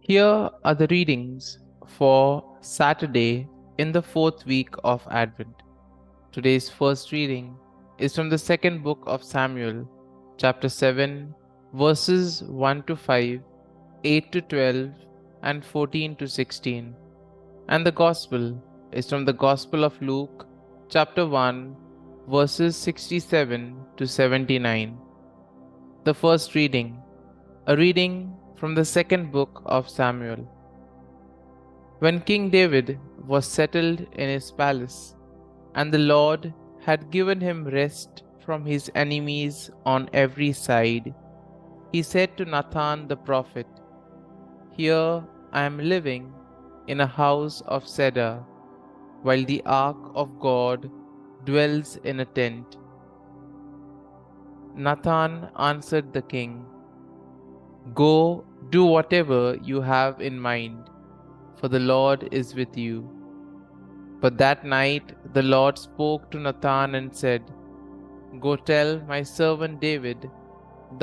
Here are the readings for Saturday in the fourth week of Advent. Today's first reading is from the second book of Samuel, chapter 7, verses 1 to 5, 8 to 12, and 14 to 16. And the Gospel is from the Gospel of Luke, chapter 1, verses 67 to 79. The first reading, a reading from the second book of Samuel. When King David was settled in his palace, and the Lord had given him rest from his enemies on every side, he said to Nathan the prophet, "Here I am living in a house of cedar, while the ark of God dwells in a tent." Nathan answered the king, "Go, do whatever you have in mind, for the Lord is with you." But that night the Lord spoke to Nathan and said, "Go tell my servant David,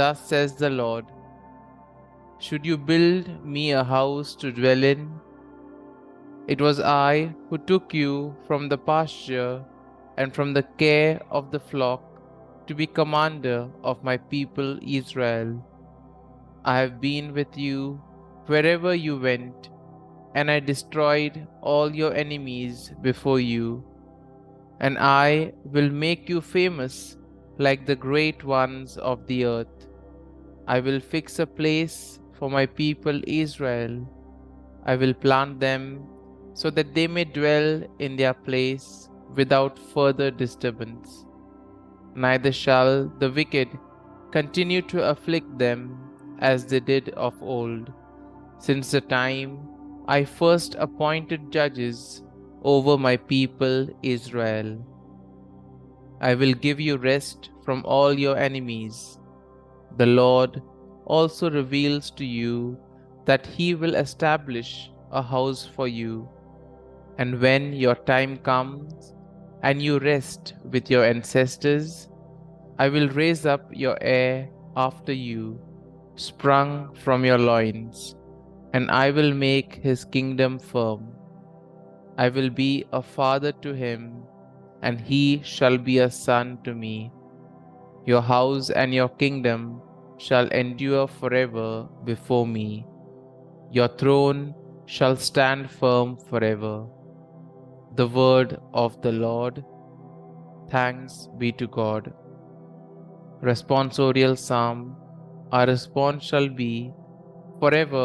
thus says the Lord, should you build me a house to dwell in? It was I who took you from the pasture and from the care of the flock to be commander of my people Israel. I have been with you wherever you went, and I destroyed all your enemies before you. And I will make you famous like the great ones of the earth. I will fix a place for my people Israel. I will plant them so that they may dwell in their place without further disturbance. Neither shall the wicked continue to afflict them as they did of old, since the time I first appointed judges over my people Israel. I will give you rest from all your enemies. The Lord also reveals to you that He will establish a house for you. And when your time comes and you rest with your ancestors, I will raise up your heir after you, sprung from your loins, and I will make his kingdom firm. I will be a father to him, and he shall be a son to me. Your house and your kingdom shall endure forever before me. Your throne shall stand firm forever. The word of the Lord. Thanks be to God. Responsorial Psalm. Our response shall be, "Forever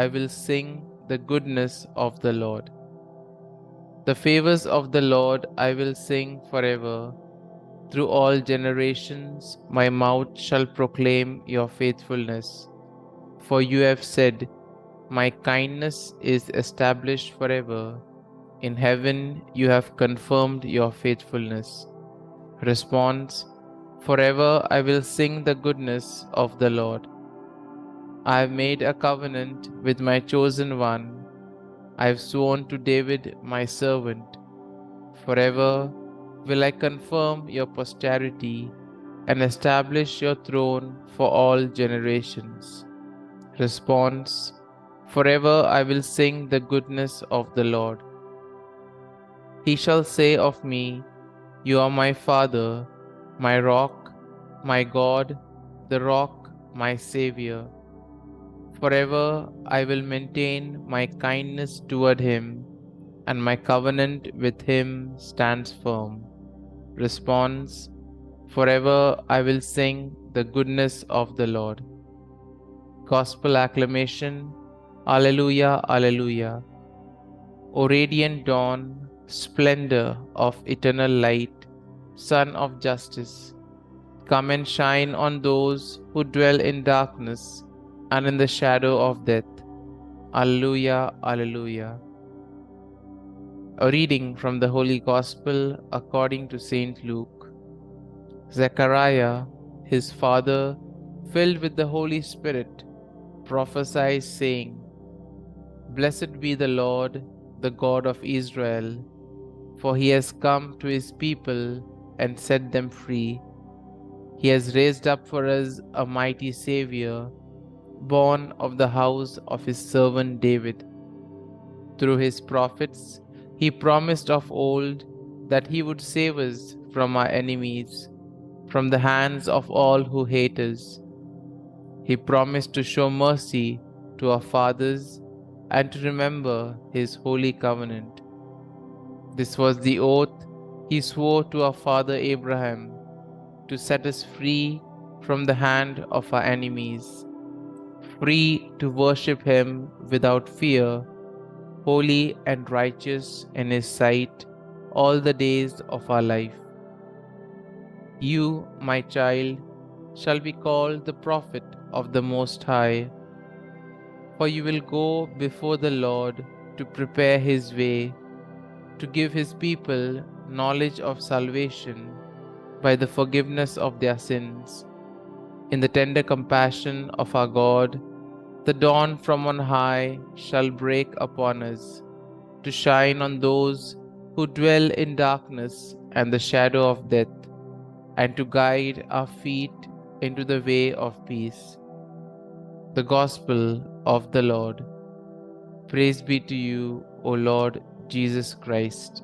I will sing the goodness of the Lord." The favors of the Lord I will sing forever. Through all generations my mouth shall proclaim your faithfulness. For you have said, "My kindness is established forever." In heaven you have confirmed your faithfulness. Response: Forever I will sing the goodness of the Lord. I have made a covenant with my chosen one. I have sworn to David my servant. Forever will I confirm your posterity and establish your throne for all generations. Response: Forever I will sing the goodness of the Lord. He shall say of me, "You are my Father, my rock, my God, the rock, my Savior." Forever I will maintain my kindness toward him, and my covenant with him stands firm. Response: Forever I will sing the goodness of the Lord. Gospel acclamation. Alleluia, Alleluia. O radiant dawn, splendor of eternal light, Sun of justice, come and shine on those who dwell in darkness and in the shadow of death. Alleluia, Alleluia. A reading from the Holy Gospel according to Saint Luke. Zechariah, his father, filled with the Holy Spirit, prophesied, saying, "Blessed be the Lord, the God of Israel, for he has come to his people and set them free. He has raised up for us a mighty Savior, born of the house of his servant David. Through his prophets, he promised of old that he would save us from our enemies, from the hands of all who hate us. He promised to show mercy to our fathers and to remember his holy covenant. This was the oath he swore to our father Abraham, to set us free from the hand of our enemies, free to worship him without fear, holy and righteous in his sight all the days of our life. You, my child, shall be called the prophet of the Most High, for you will go before the Lord to prepare his way, to give his people knowledge of salvation by the forgiveness of their sins. In the tender compassion of our God, the dawn from on high shall break upon us, to shine on those who dwell in darkness and the shadow of death, and to guide our feet into the way of peace. The Gospel of the Lord. Praise be to you, O Lord Jesus Christ.